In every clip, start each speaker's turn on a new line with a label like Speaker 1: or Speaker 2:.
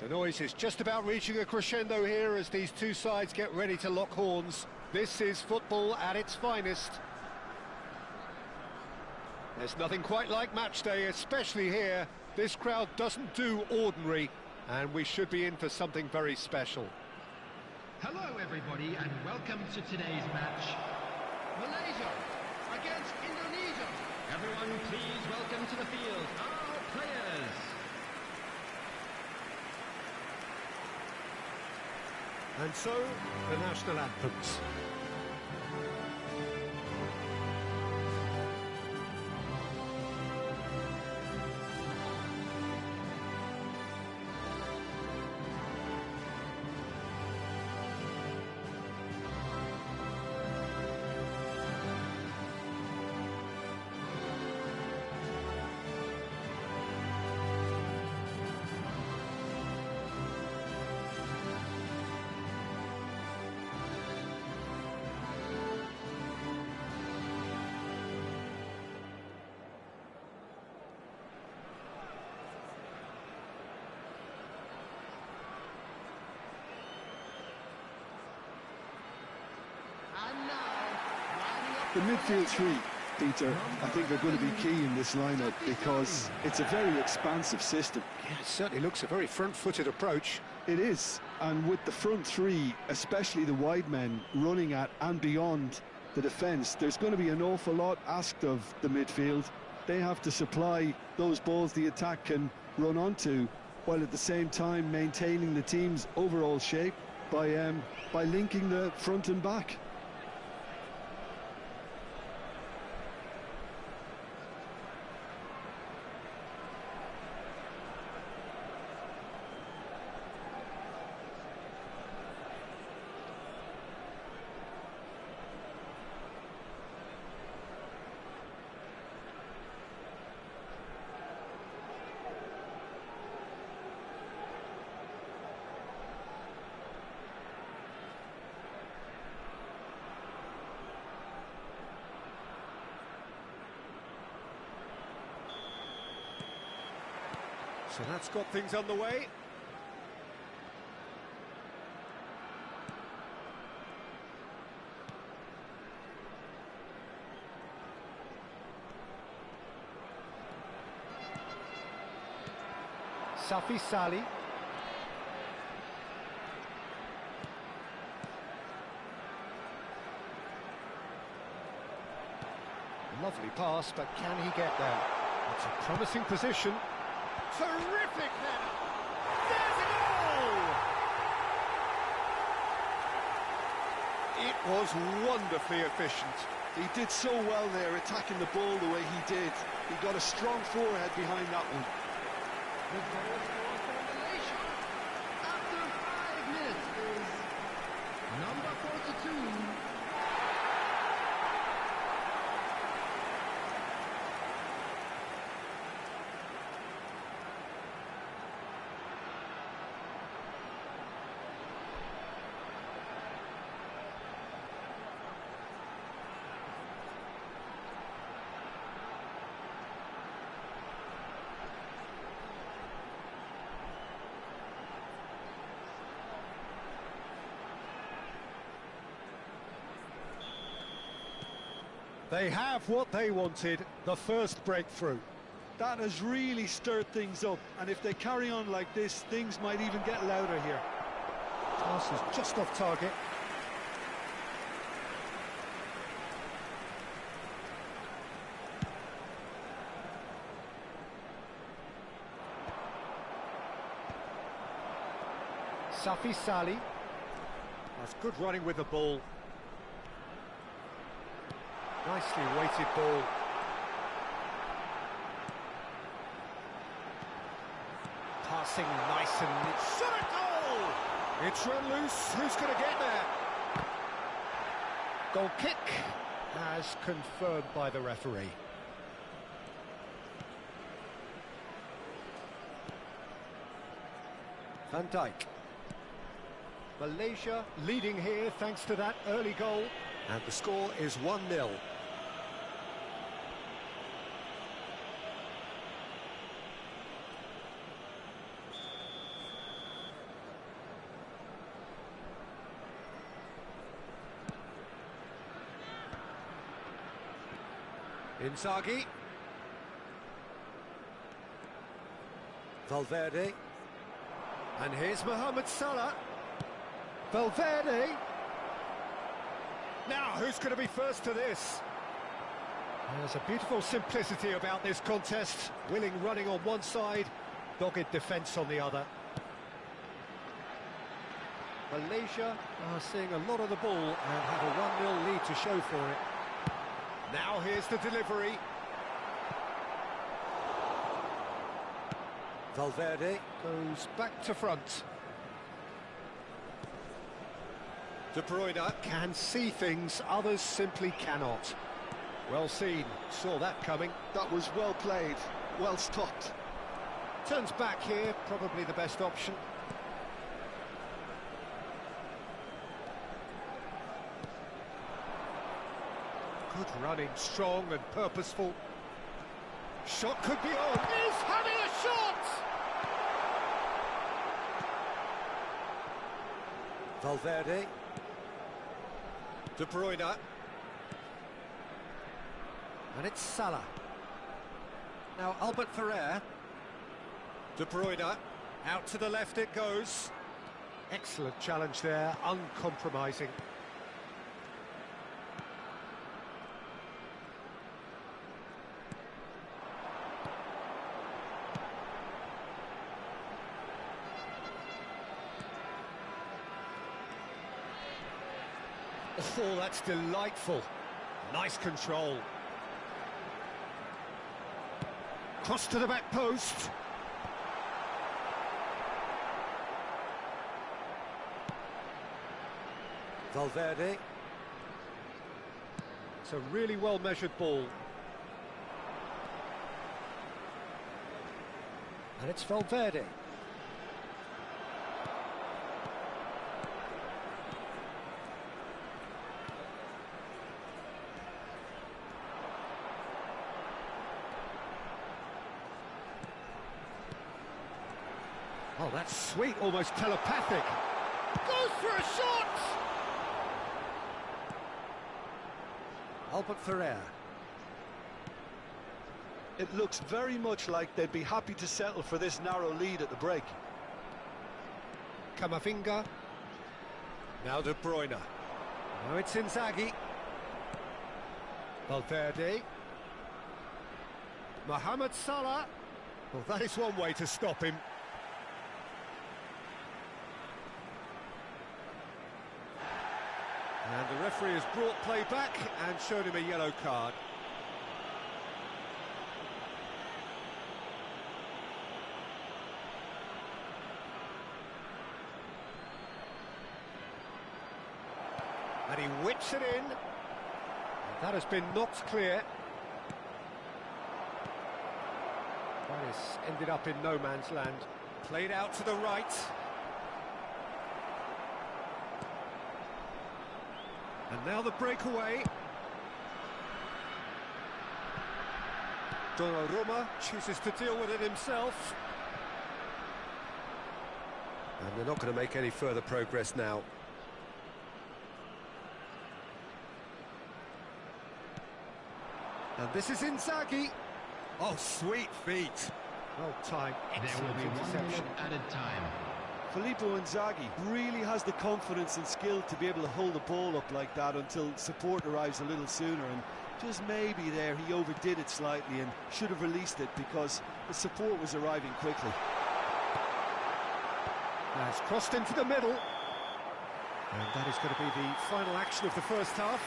Speaker 1: The noise is just about reaching a crescendo here as these two sides get ready to lock horns. This is football at its finest. There's nothing quite like match day, especially here. This crowd doesn't do ordinary, and we should be in for something very special.
Speaker 2: Hello everybody and welcome to today's match. Malaysia against Indonesia. Everyone please welcome to the field our players.
Speaker 1: And so, the national anthems.
Speaker 3: The midfield three, Peter, I think are going to be key in this lineup because it's a very expansive system.
Speaker 1: Yeah, it certainly looks a very front-footed approach.
Speaker 3: It is, and with the front three, especially the wide men, running at and beyond the defence, there's going to be an awful lot asked of the midfield. They have to supply those balls the attack can run onto, while at the same time maintaining the team's overall shape by linking the front and back.
Speaker 1: So that's got things on the way. Safi Sali. Lovely pass, but can he get there? It's a promising position. Terrific header! There's a goal! It was wonderfully efficient.
Speaker 3: He did so well there, attacking the ball the way he did. He got a strong forehead behind that one.
Speaker 2: The goal scored for Malaysia after 5 minutes is number 42.
Speaker 1: They have what they wanted, the first breakthrough.
Speaker 3: That has really stirred things up, and if they carry on like this, things might even get louder here.
Speaker 1: Pass is just off target. Safi Sali. That's good running with the ball. Nicely weighted ball. Passing nice and... Shot a goal! It's run loose. Who's going to get there? Goal kick as confirmed by the referee. Van Dijk. Malaysia leading here thanks to that early goal. And the score is 1-0. Inzaghi. Valverde. And here's Mohamed Salah. Valverde. Now, who's going to be first to this? There's a beautiful simplicity about this contest. Willing running on one side, dogged defence on the other. Malaysia are seeing a lot of the ball and have a 1-0 lead to show for it. Now here's the delivery. Valverde goes back to front. De Bruyne can see things others simply cannot. Well seen, saw that coming.
Speaker 3: That was well played, well stopped.
Speaker 1: Turns back here, probably the best option. Good running, strong and purposeful. Shot could be on. He's having a shot! Valverde. De Bruyne. And it's Salah. Now Albert Ferrer. De Bruyne. Out to the left it goes. Excellent challenge there, uncompromising. Oh, that's delightful. Nice control. Cross to the back post. Valverde. It's a really well-measured ball. And it's Valverde. Oh, that's sweet, almost telepathic. Goes for a shot! Albert Ferrer.
Speaker 3: It looks very much like they'd be happy to settle for this narrow lead at the break.
Speaker 1: Camavinga. Now De Bruyne. Now it's Inzaghi. Valverde. Mohamed Salah. Well, that is one way to stop him. And the referee has brought play back and showed him a yellow card. And he whips it in. And that has been knocked clear. That has ended up in no man's land. Played out to the right. And now the breakaway. Donnarumma chooses to deal with it himself. And they're not going to make any further progress now. And this is Inzaghi. Oh, sweet feet. Well timed.
Speaker 2: There will be 1 minute added time.
Speaker 3: Filippo Inzaghi really has the confidence and skill to be able to hold the ball up like that until support arrives a little sooner, and just maybe there he overdid it slightly and should have released it because the support was arriving quickly.
Speaker 1: Has crossed into the middle, and that is going to be the final action of the first half.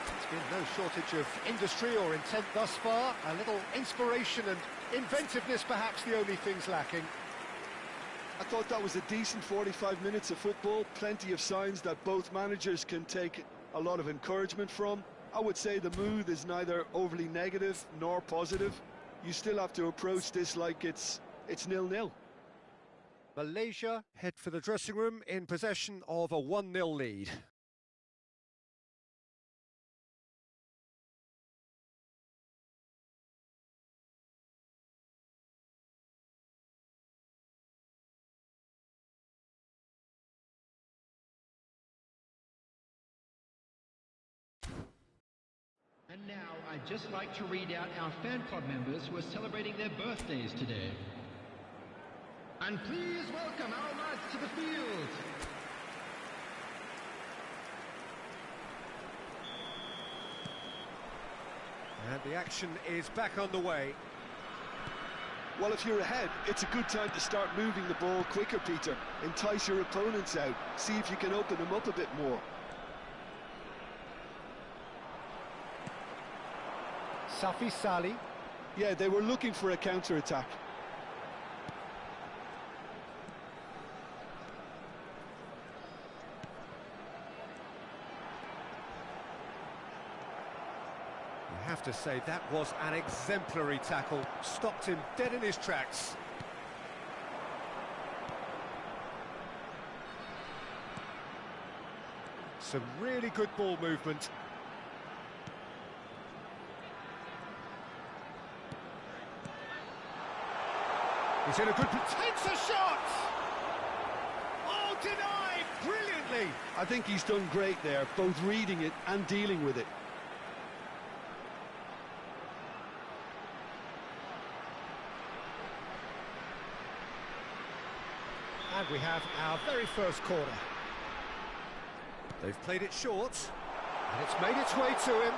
Speaker 1: There's been no shortage of industry or intent thus far. A little inspiration and inventiveness perhaps the only things lacking.
Speaker 3: I thought that was a decent 45 minutes of football, plenty of signs that both managers can take a lot of encouragement from. I would say the mood is neither overly negative nor positive. You still have to approach this like it's 0-0.
Speaker 1: Malaysia head for the dressing room in possession of a 1-0 lead.
Speaker 2: And now I'd just like to read out our fan club members who are celebrating their birthdays today. And please welcome our lads to the field.
Speaker 1: And the action is back on the way.
Speaker 3: Well, if you're ahead, it's a good time to start moving the ball quicker, Peter. Entice your opponents out. See if you can open them up a bit more.
Speaker 1: Safi Sali.
Speaker 3: Yeah, they were looking for a counter-attack.
Speaker 1: I have to say, that was an exemplary tackle. Stopped him dead in his tracks. Some really good ball movement. He's in a good... takes a shot! Oh, denied! Brilliantly!
Speaker 3: I think he's done great there, both reading it and dealing with it.
Speaker 1: And we have our very first corner. They've played it short, and it's made its way to him.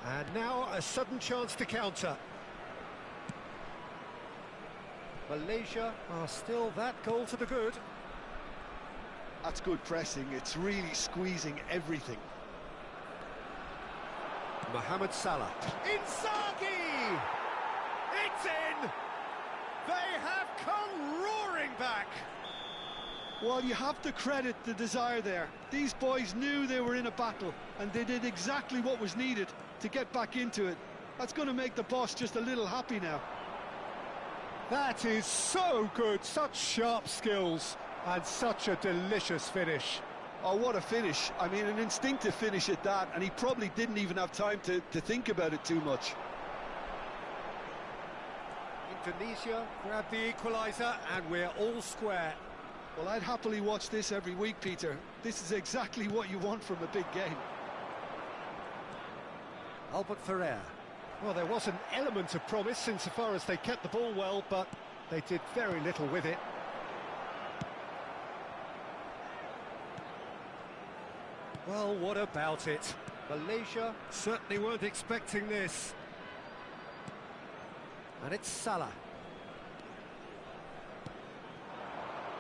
Speaker 1: And now a sudden chance to counter. Malaysia are still that goal to the good.
Speaker 3: That's good pressing. It's really squeezing everything.
Speaker 1: Mohamed Salah. Inzaghi! It's in! They have come roaring back!
Speaker 3: Well, you have to credit the desire there. These boys knew they were in a battle, and they did exactly what was needed to get back into it. That's going to make the boss just a little happy now.
Speaker 1: That is so good, such sharp skills, and such a delicious finish.
Speaker 3: Oh, what a finish. I mean, an instinctive finish at that, and he probably didn't even have time to think about it too much.
Speaker 1: Indonesia grab the equaliser, and we're all square.
Speaker 3: Well, I'd happily watch this every week, Peter. This is exactly what you want from a big game.
Speaker 1: Albert Ferrer. Well, there was an element of promise insofar as they kept the ball well, but they did very little with it. Well, what about it? Malaysia certainly weren't expecting this. And it's Salah.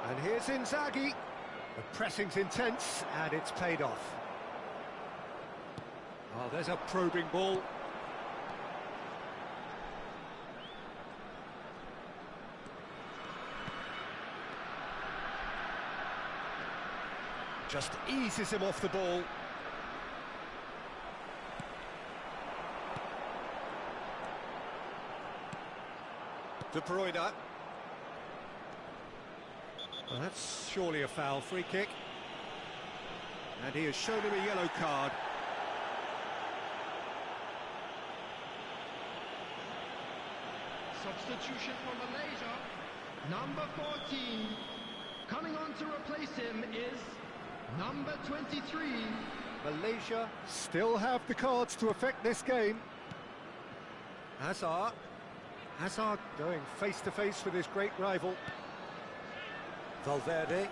Speaker 1: And here's Inzaghi. The pressing's intense, and it's paid off. Oh, there's a probing ball. Just eases him off the ball. De Bruyne. Well, that's surely a foul. Free kick. And he has shown him a yellow card.
Speaker 2: Substitution for Malaysia. Number 14. Coming on to replace him is number 23.
Speaker 1: Malaysia still have the cards to affect this game. Hazard. Hazard going face-to-face with his great rival. Valverde.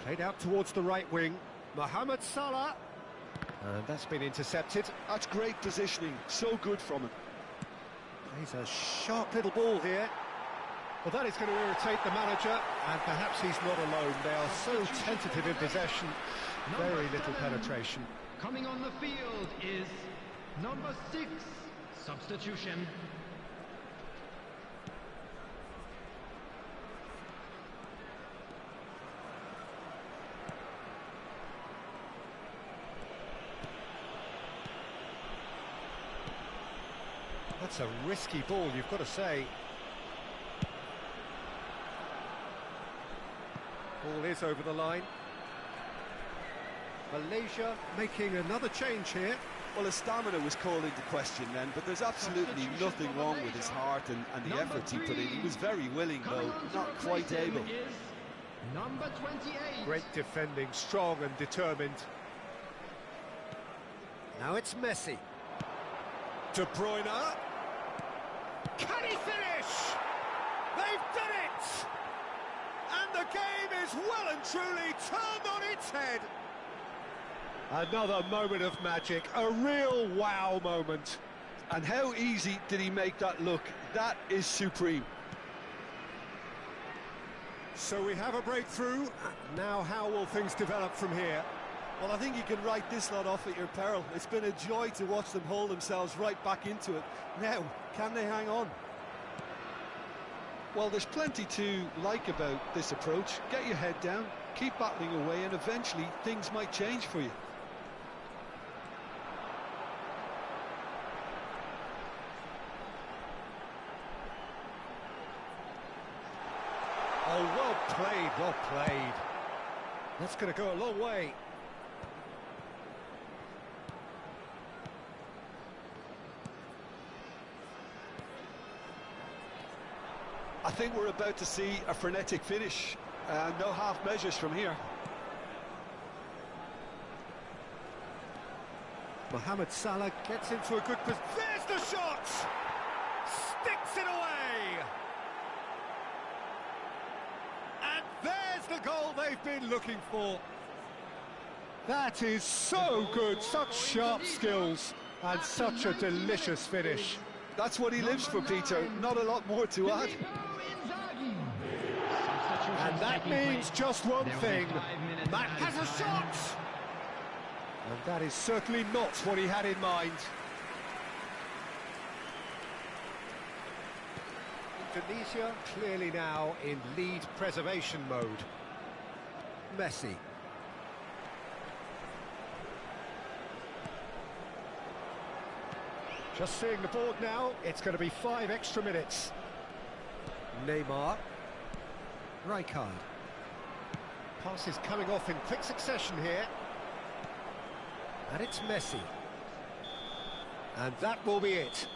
Speaker 1: Played out towards the right wing. Mohamed Salah. And that's been intercepted.
Speaker 3: That's great positioning. So good from him.
Speaker 1: He's a sharp little ball here. Well, that is going to irritate the manager, and perhaps he's not alone. They are so tentative in possession, very little penetration.
Speaker 2: Coming on the field is number 6. Substitution.
Speaker 1: That's a risky ball, you've got to say. Ball is over the line. Malaysia making another change here.
Speaker 3: Well, his stamina was called into question then, but there's absolutely nothing wrong with his heart and the efforts he put in. He was very willing, though not quite able.
Speaker 2: Number 28.
Speaker 1: Great defending, strong and determined. Now it's Messi. De Bruyne. Can he finish? They've done it! And the game is well and truly turned on its head. Another moment of magic, a real wow moment.
Speaker 3: And how easy did he make that look? That is supreme.
Speaker 1: So we have a breakthrough. Now how will things develop from here?
Speaker 4: Well, I think you can write this lot off at your peril. It's been a joy to watch them hold themselves right back into it. Now, can they hang on?
Speaker 3: Well, there's plenty to like about this approach. Get your head down, keep battling away, and eventually things might change for you.
Speaker 1: Oh, well played, well played. That's going to go a long way.
Speaker 3: I think we're about to see a frenetic finish. No half measures from here.
Speaker 1: Mohamed Salah gets into a good position. There's the shot! Sticks it away! And there's the goal they've been looking for. That is so good, such sharp skills, and such a delicious finish.
Speaker 3: That's what he lives for, Peter. Not a lot more to add.
Speaker 1: And that means just one thing. Matt has a shot! And that is certainly not what he had in mind. Indonesia clearly now in lead preservation mode. Messi. Just seeing the board now, it's going to be 5 extra minutes. Neymar. Rijkaard. Passes coming off in quick succession here. And it's Messi. And that will be it.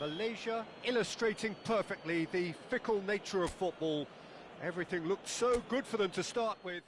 Speaker 1: Malaysia illustrating perfectly the fickle nature of football. Everything looked so good for them to start with.